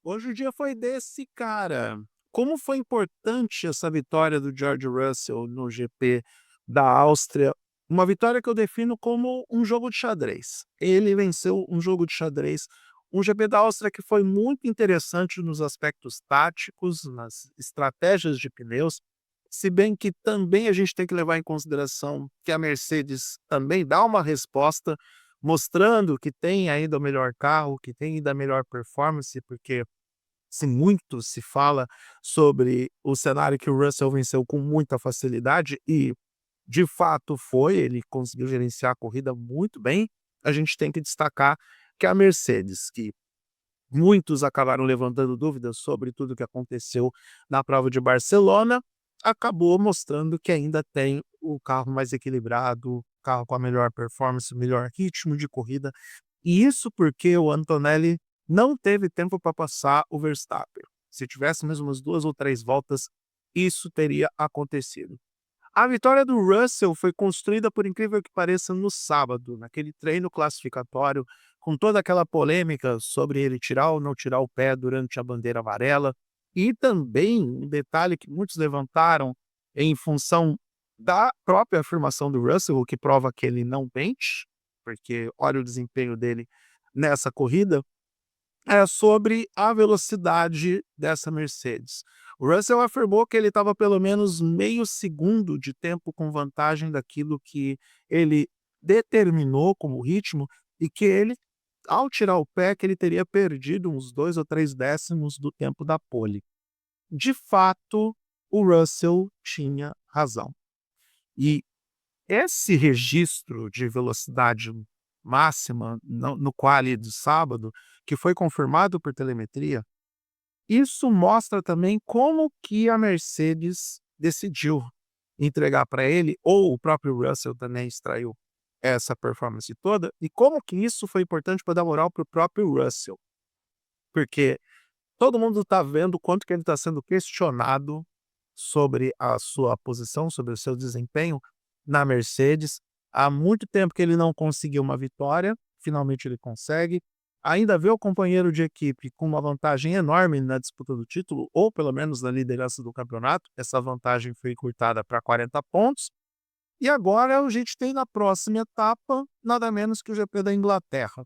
Hoje o dia foi desse, cara. Como foi importante essa vitória do George Russell no GP da Áustria, uma vitória que eu defino como um jogo de xadrez. Ele venceu um jogo de xadrez, um GP da Áustria que foi muito interessante nos aspectos táticos, nas estratégias de pneus, se bem que também a gente tem que levar em consideração que a Mercedes também dá uma resposta, mostrando que tem ainda o melhor carro, que tem ainda a melhor performance, porque muito se fala sobre o cenário que o Russell venceu com muita facilidade e, de fato, foi, ele conseguiu gerenciar a corrida muito bem. A gente tem que destacar que a Mercedes, que muitos acabaram levantando dúvidas sobre tudo o que aconteceu na prova de Barcelona, acabou mostrando que ainda tem o carro mais equilibrado, o carro com a melhor performance, o melhor ritmo de corrida, e isso porque o Antonelli não teve tempo para passar o Verstappen. Se tivesse mesmo umas 2 ou 3 voltas, isso teria acontecido. A vitória do Russell foi construída, por incrível que pareça, no sábado, naquele treino classificatório, com toda aquela polêmica sobre ele tirar ou não tirar o pé durante a bandeira amarela. E também um detalhe que muitos levantaram em função da própria afirmação do Russell, o que prova que ele não mente, porque olha o desempenho dele nessa corrida, é sobre a velocidade dessa Mercedes. O Russell afirmou que ele estava pelo menos meio segundo de tempo com vantagem daquilo que ele determinou como ritmo e que ele, ao tirar o pé, que ele teria perdido uns 2 ou 3 décimos do tempo da pole. De fato, o Russell tinha razão. E esse registro de velocidade máxima no quali do sábado, que foi confirmado por telemetria, isso mostra também como que a Mercedes decidiu entregar para ele, ou o próprio Russell também extraiu essa performance toda, e como que isso foi importante para dar moral para o próprio Russell. Porque todo mundo está vendo o quanto que ele está sendo questionado sobre a sua posição, sobre o seu desempenho na Mercedes. Há muito tempo que ele não conseguiu uma vitória, finalmente ele consegue. Ainda vê o companheiro de equipe com uma vantagem enorme na disputa do título, ou pelo menos na liderança do campeonato. Essa vantagem foi encurtada para 40 pontos. E agora a gente tem na próxima etapa nada menos que o GP da Inglaterra.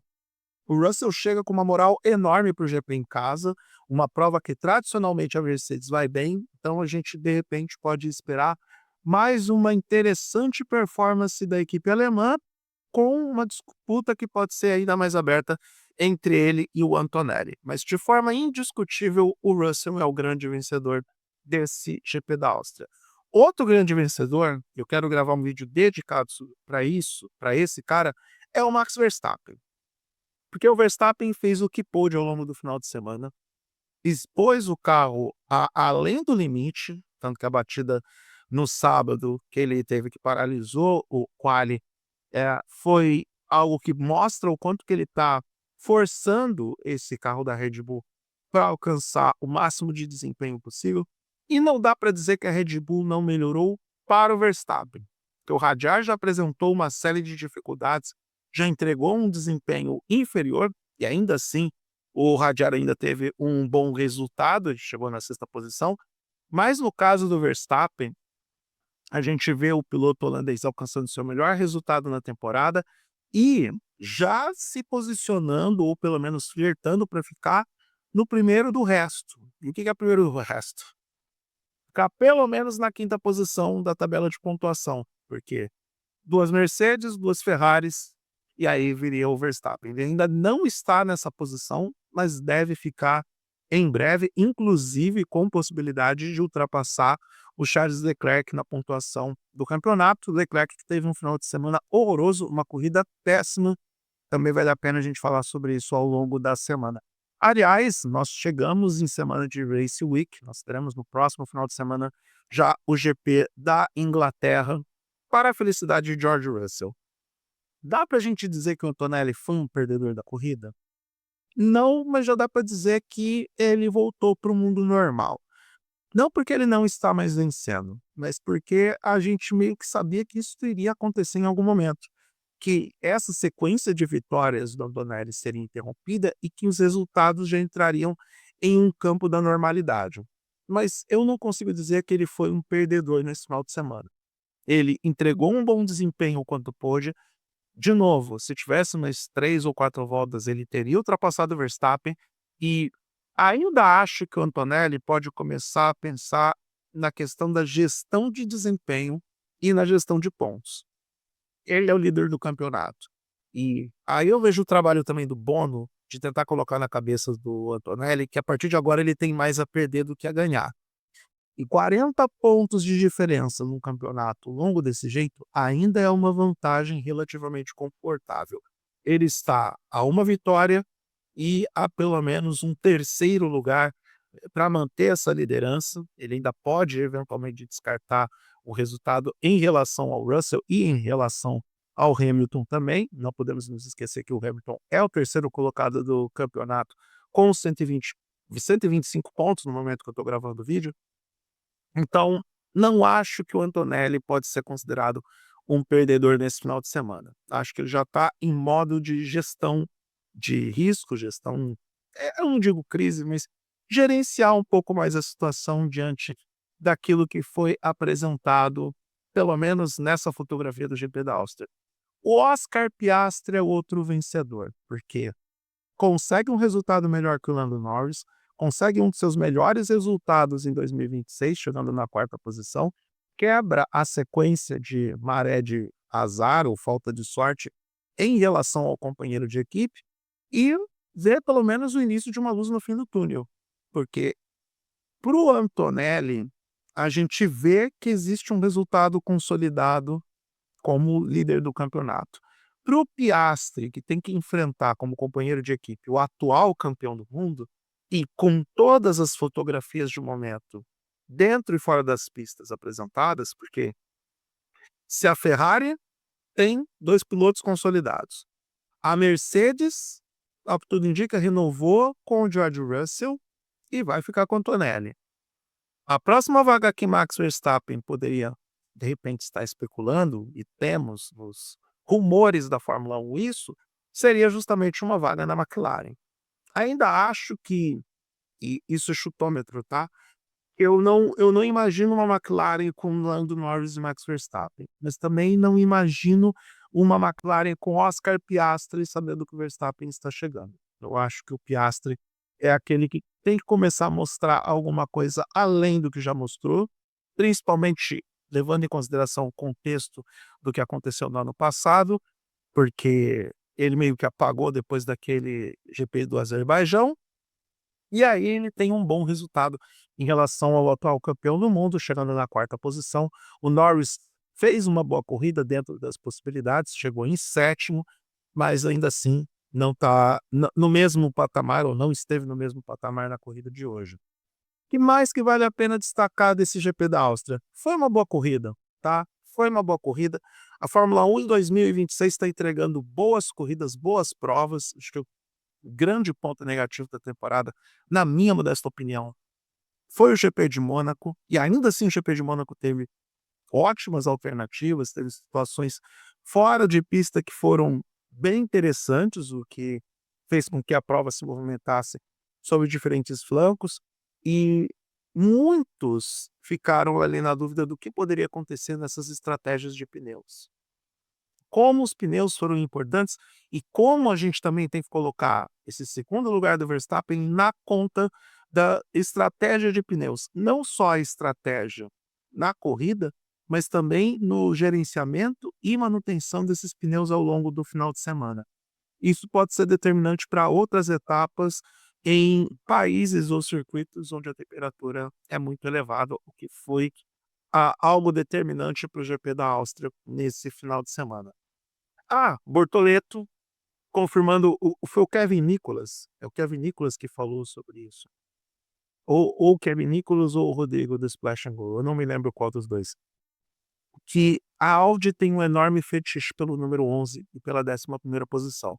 O Russell chega com uma moral enorme para o GP em casa, uma prova que tradicionalmente a Mercedes vai bem, então a gente de repente pode esperar mais uma interessante performance da equipe alemã, com uma disputa que pode ser ainda mais aberta entre ele e o Antonelli. Mas de forma indiscutível, o Russell é o grande vencedor desse GP da Áustria. Outro grande vencedor, eu quero gravar um vídeo dedicado para isso, para esse cara, é o Max Verstappen. Porque o Verstappen fez o que pôde ao longo do final de semana, expôs o carro além do limite, tanto que a batida no sábado, que ele teve que paralisou o quali, foi algo que mostra o quanto que ele está forçando esse carro da Red Bull para alcançar o máximo de desempenho possível. E não dá para dizer que a Red Bull não melhorou para o Verstappen, porque o Radiar já apresentou uma série de dificuldades, já entregou um desempenho inferior e ainda assim o Radiar ainda teve um bom resultado, ele chegou na sexta posição. Mas no caso do Verstappen, a gente vê o piloto holandês alcançando seu melhor resultado na temporada e já se posicionando, ou pelo menos flertando para ficar no primeiro do resto. E o que é primeiro do resto? Ficar pelo menos na quinta posição da tabela de pontuação, porque 2 Mercedes, 2 Ferraris, e aí viria o Verstappen. Ele ainda não está nessa posição, mas deve ficar em breve, inclusive com possibilidade de ultrapassar o Charles Leclerc na pontuação do campeonato. Leclerc que teve um final de semana horroroso, uma corrida péssima. Também vale a pena a gente falar sobre isso ao longo da semana. Aliás, nós chegamos em semana de Race Week, nós teremos no próximo final de semana já o GP da Inglaterra, para a felicidade de George Russell. Dá para a gente dizer que o Antonelli foi um perdedor da corrida? Não, mas já dá para dizer que ele voltou para o mundo normal. Não porque ele não está mais vencendo, mas porque a gente meio que sabia que isso iria acontecer em algum momento. Que essa sequência de vitórias do Antonelli seria interrompida e que os resultados já entrariam em um campo da normalidade. Mas eu não consigo dizer que ele foi um perdedor nesse final de semana. Ele entregou um bom desempenho quanto pôde. De novo, se tivesse umas 3 ou 4 voltas, ele teria ultrapassado o Verstappen e ainda acho que o Antonelli pode começar a pensar na questão da gestão de desempenho e na gestão de pontos. Ele é o líder do campeonato. E aí eu vejo o trabalho também do Bono de tentar colocar na cabeça do Antonelli que a partir de agora ele tem mais a perder do que a ganhar. E 40 pontos de diferença num campeonato longo desse jeito ainda é uma vantagem relativamente confortável. Ele está a uma vitória e a pelo menos um terceiro lugar para manter essa liderança. Ele ainda pode eventualmente descartar o resultado em relação ao Russell e em relação ao Hamilton também. Não podemos nos esquecer que o Hamilton é o terceiro colocado do campeonato com 125 pontos no momento que eu estou gravando o vídeo. Então, não acho que o Antonelli pode ser considerado um perdedor nesse final de semana. Acho que ele já está em modo de gestão de risco, gestão, eu não digo crise, mas gerenciar um pouco mais a situação diante daquilo que foi apresentado, pelo menos nessa fotografia do GP da Áustria. O Oscar Piastri é outro vencedor, porque consegue um resultado melhor que o Lando Norris, consegue um dos seus melhores resultados em 2026, chegando na quarta posição, quebra a sequência de maré de azar ou falta de sorte em relação ao companheiro de equipe e vê pelo menos o início de uma luz no fim do túnel. Porque para o Antonelli, a gente vê que existe um resultado consolidado como líder do campeonato. Para o Piastri, que tem que enfrentar como companheiro de equipe o atual campeão do mundo, e com todas as fotografias de momento, dentro e fora das pistas apresentadas, porque se a Ferrari tem 2 pilotos consolidados, a Mercedes, ao que tudo indica, renovou com o George Russell e vai ficar com o Antonelli. A próxima vaga que Max Verstappen poderia, de repente, estar especulando, e temos nos rumores da Fórmula 1 isso, seria justamente uma vaga na McLaren. Ainda acho que, e isso é chutômetro, tá? Eu não imagino uma McLaren com Lando Norris e Max Verstappen, mas também não imagino uma McLaren com Oscar Piastri sabendo que o Verstappen está chegando. Eu acho que o Piastri é aquele que tem que começar a mostrar alguma coisa além do que já mostrou, principalmente levando em consideração o contexto do que aconteceu no ano passado, porque ele meio que apagou depois daquele GP do Azerbaijão, e aí ele tem um bom resultado em relação ao atual campeão do mundo, chegando na quarta posição. O Norris fez uma boa corrida dentro das possibilidades, chegou em sétimo, mas ainda assim não está no mesmo patamar, ou não esteve no mesmo patamar na corrida de hoje. O que mais que vale a pena destacar desse GP da Áustria? Foi uma boa corrida, tá? Foi uma boa corrida. A Fórmula 1 em 2026 está entregando boas corridas, boas provas. Acho que o grande ponto negativo da temporada, na minha modesta opinião, foi o GP de Mônaco, e ainda assim o GP de Mônaco teve ótimas alternativas, teve situações fora de pista que foram bem interessantes, o que fez com que a prova se movimentasse sobre diferentes flancos, e muitos ficaram ali na dúvida do que poderia acontecer nessas estratégias de pneus. Como os pneus foram importantes e como a gente também tem que colocar esse segundo lugar do Verstappen na conta da estratégia de pneus. Não só a estratégia na corrida, mas também no gerenciamento e manutenção desses pneus ao longo do final de semana. Isso pode ser determinante para outras etapas em países ou circuitos onde a temperatura é muito elevada, o que foi algo determinante para o GP da Áustria nesse final de semana. Bortoleto confirmando, foi o Kevin Nicholas, é o Kevin Nicholas que falou sobre isso. Ou o Kevin Nicholas ou o Rodrigo do Splash and Go, eu não me lembro qual dos dois. Que a Audi tem um enorme fetiche pelo número 11 e pela 11ª posição.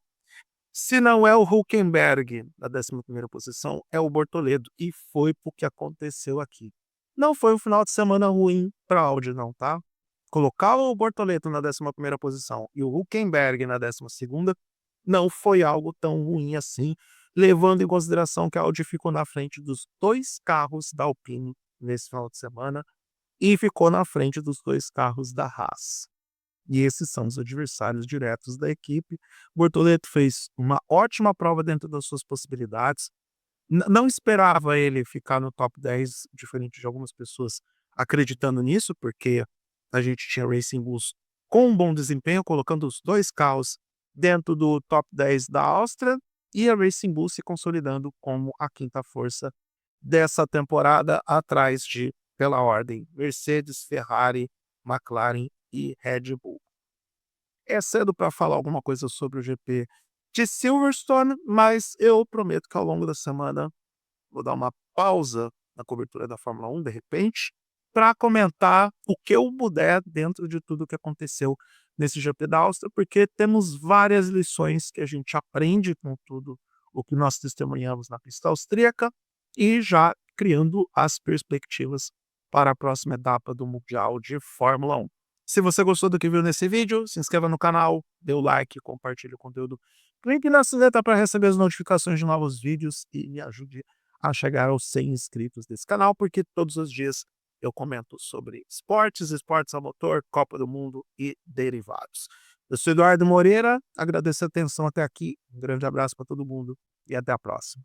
Se não é o Hülkenberg na 11ª posição, é o Bortoleto, e foi o que aconteceu aqui. Não foi um final de semana ruim para a Audi não, tá? Colocar o Bortoleto na 11ª posição e o Hülkenberg na 12ª não foi algo tão ruim assim, levando em consideração que a Audi ficou na frente dos 2 carros da Alpine nesse final de semana e ficou na frente dos 2 carros da Haas. E esses são os adversários diretos da equipe. Bortoleto fez uma ótima prova dentro das suas possibilidades. Não esperava ele ficar no top 10, diferente de algumas pessoas acreditando nisso, porque a gente tinha Racing Bulls com um bom desempenho, colocando os 2 carros dentro do top 10 da Áustria, e a Racing Bull se consolidando como a quinta força dessa temporada, atrás de, pela ordem, Mercedes, Ferrari, McLaren e Red Bull. É cedo para falar alguma coisa sobre o GP de Silverstone, mas eu prometo que ao longo da semana vou dar uma pausa na cobertura da Fórmula 1, de repente, para comentar o que eu puder dentro de tudo o que aconteceu nesse GP da Áustria, porque temos várias lições que a gente aprende com tudo o que nós testemunhamos na pista austríaca e já criando as perspectivas para a próxima etapa do Mundial de Fórmula 1. Se você gostou do que viu nesse vídeo, se inscreva no canal, dê o like, compartilhe o conteúdo. Clique na sineta para receber as notificações de novos vídeos e me ajude a chegar aos 100 inscritos desse canal, porque todos os dias eu comento sobre esportes, esportes a motor, Copa do Mundo e derivados. Eu sou Eduardo Moreira, agradeço a atenção até aqui, um grande abraço para todo mundo e até a próxima.